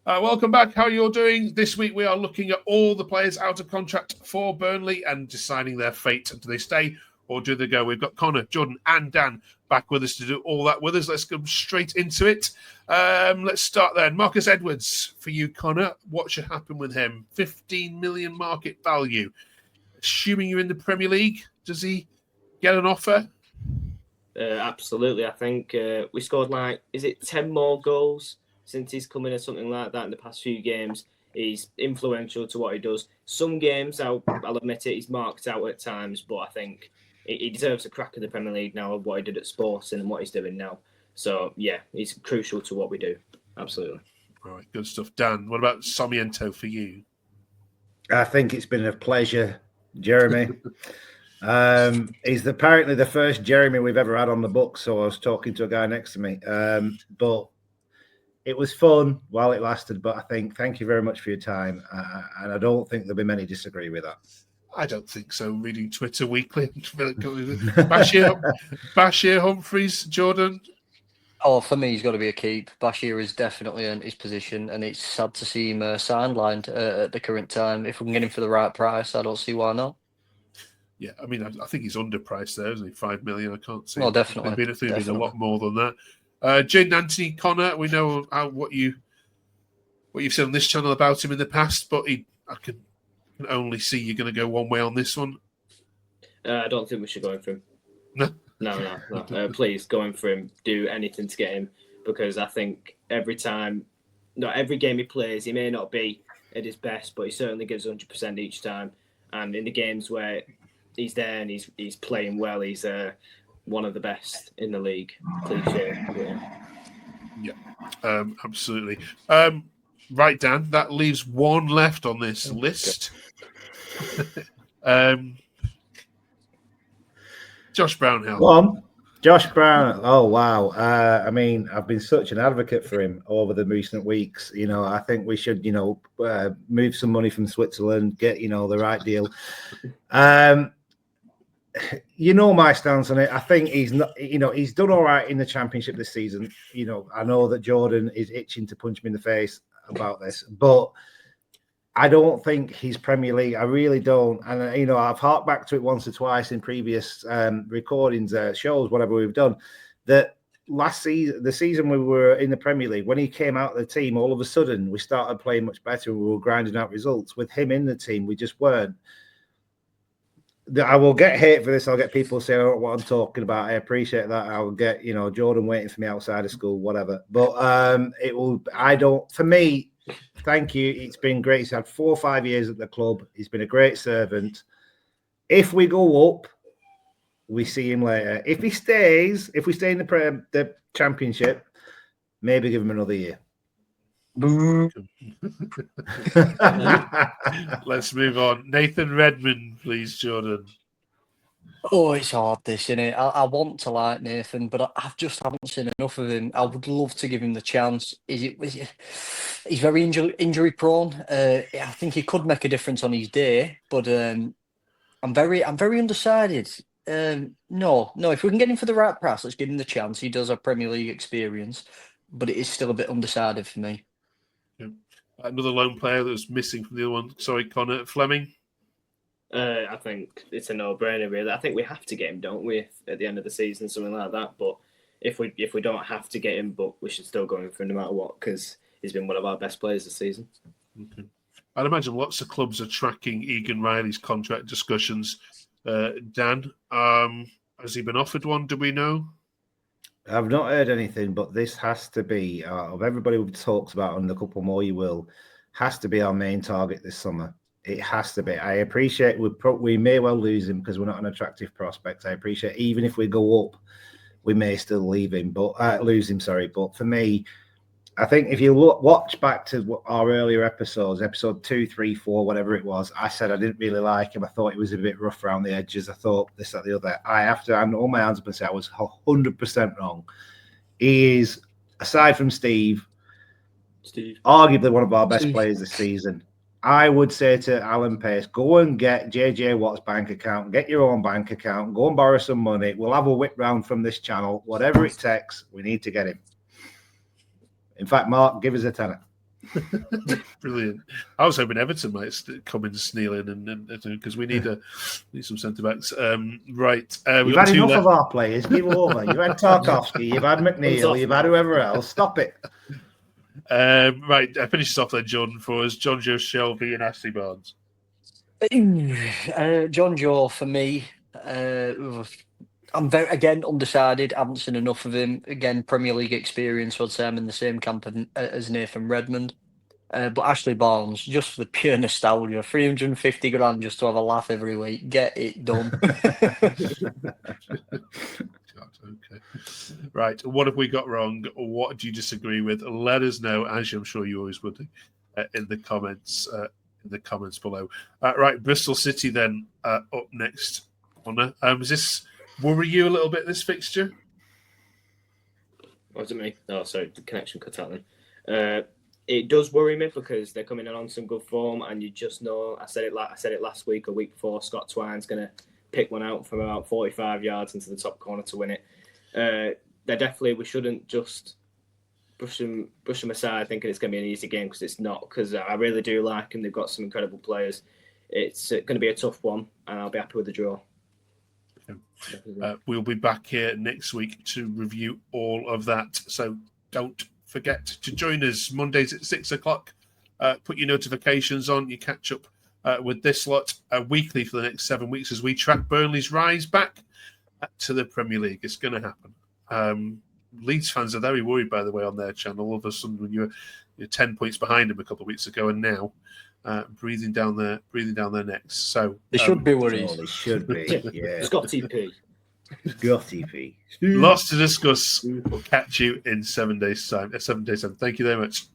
Welcome back. How are you all doing? This week we are looking at all the players out of contract for Burnley and deciding their fate. Do they stay or do they go? We've got Connor, Jordan and Dan back with us to do all that with us. Let's go straight into it. Let's start then. Marcus Edwards, for you, Connor. What should happen with him? 15 million market value. Assuming you're in the Premier League, does he get an offer? Absolutely. I think we scored 10 more goals since he's come in or something like that in the past few games. He's influential to what he does. Some games, I'll admit it, he's marked out at times, but I think he deserves a crack in the Premier League now of what he did at Sporting and what he's doing now. So, yeah, he's crucial to what we do. Absolutely. All right, good stuff. Dan, what about Sarmiento for you? I think it's been a pleasure, Jeremy. He's apparently the first Jeremy we've ever had on the book, so I was talking to a guy next to me. But it was fun while it lasted, but I think thank you very much for your time. And I don't think there'll be many disagree with that. I don't think so. Reading Twitter weekly. Bashir Humphreys, Jordan. Oh, for me, he's got to be a keep. Bashir has definitely earned his position, and it's sad to see him sidelined at the current time. If we can get him for the right price, I don't see why not. Yeah, I mean, I think he's underpriced there, isn't he? 5 million. I can't see. Oh, definitely. There's been a lot more than that. Jane Anthony, Connor, we know what you've said on this channel about him in the past, but I can only see you're going to go one way on this one. I don't think we should go in for him. No. No. Please go in for him. Do anything to get him, because I think every game he plays, he may not be at his best, but he certainly gives 100% each time. And in the games where he's there and he's playing well, he's one of the best in the league. Cliche. Yeah, absolutely. Right, Dan, that leaves one left on this list. Josh Brownhill. Go on. Josh Brown. Oh, wow. I mean, I've been such an advocate for him over the recent weeks. I think we should, move some money from Switzerland, get, the right deal. My stance on it. I think he's not, he's done all right in the Championship this season. I know that Jordan is itching to punch me in the face about this, but I don't think he's Premier League. I really don't. And, I've harked back to it once or twice in previous recordings, shows, whatever we've done, that last season, the season we were in the Premier League, when he came out of the team, all of a sudden we started playing much better and we were grinding out results. With him in the team, we just weren't. I will get hate for this. I'll get people saying I don't know what I'm talking about. I appreciate that. I will get, Jordan waiting for me outside of school, whatever. But for me, thank you. It's been great. He's had 4 or 5 years at the club. He's been a great servant. If we go up, we see him later. If we stay in the Championship, maybe give him another year. Let's move on. Nathan Redmond, please, Jordan. Oh, it's hard, this, isn't it? I want to like Nathan, but I just haven't seen enough of him. I would love to give him the chance. He's very injury prone. I think he could make a difference on his day, but I'm very undecided. No. If we can get him for the right price, let's give him the chance. He does have Premier League experience, but it is still a bit undecided for me. Yeah. Another lone player that was missing from the other one. Sorry, Connor. Fleming. I think it's a no-brainer, really. I think we have to get him, don't we, at the end of the season, something like that. But if we don't have to get him, but we should still go in for him no matter what, because he's been one of our best players this season. Okay. I'd imagine lots of clubs are tracking Egan Riley's contract discussions. Dan, has he been offered one? Do we know? I've not heard anything, but this has to be, of everybody we've talked about, and a couple more you will, has to be our main target this summer. It has to be. I appreciate we may well lose him because we're not an attractive prospect. I appreciate even if we go up, we may still lose him. But for me, I think if you watch back to our earlier episodes, episode 2, 3, 4, whatever it was, I said I didn't really like him. I thought he was a bit rough around the edges. I thought this, that, the other. I have to hand all my hands up and say I was 100% wrong. He is, aside from Steve, arguably one of our best players this season. I would say to Alan Pace, go and get JJ Watt's bank account, get your own bank account, go and borrow some money. We'll have a whip round from this channel. Whatever it takes, we need to get him. In fact, Mark, give us a tenner. Brilliant. I was hoping Everton might come in snealing and because we need some centre backs. Right, you've had enough of our players. Give over. You've had Tarkowski. You've had McNeil. You've had whoever else. Stop it. Right, I finished off then, Jordan, for us. John Joe Shelby and Ashley Barnes. John Joe for me. I'm very again undecided. I haven't seen enough of him. Again, Premier League experience. I'd say I'm in the same camp as Nathan Redmond. But Ashley Barnes, just for the pure nostalgia, 350 grand just to have a laugh every week. Get it done. Okay. Right. What have we got wrong? What do you disagree with? Let us know, as I'm sure you always would, in the comments. In the comments below. Right, Bristol City then up next. Connor, does this worry you a little bit? This fixture? Was it me? Oh, sorry, the connection cut out then. It does worry me because they're coming in on some good form, and you just know. I said it last week, a week before. Scott Twine's going to pick one out from about 45 yards into the top corner to win it. They're definitely. We shouldn't just brush them aside, thinking it's going to be an easy game because it's not. Because I really do like them. They've got some incredible players. It's going to be a tough one, and I'll be happy with the draw. We'll be back here next week to review all of that. So don't forget to join us Mondays at 6:00. Put your notifications on. You catch up with this lot weekly for the next 7 weeks as we track Burnley's rise back to the Premier League. It's going to happen. Leeds fans are very worried, by the way, on their channel. All of a sudden, when you're 10 points behind them a couple of weeks ago, and now breathing down their necks. So they should be worried. They should be. Yeah. Scotty P. Scotty P. Lots to discuss. We'll catch you in 7 days' time. Thank you very much.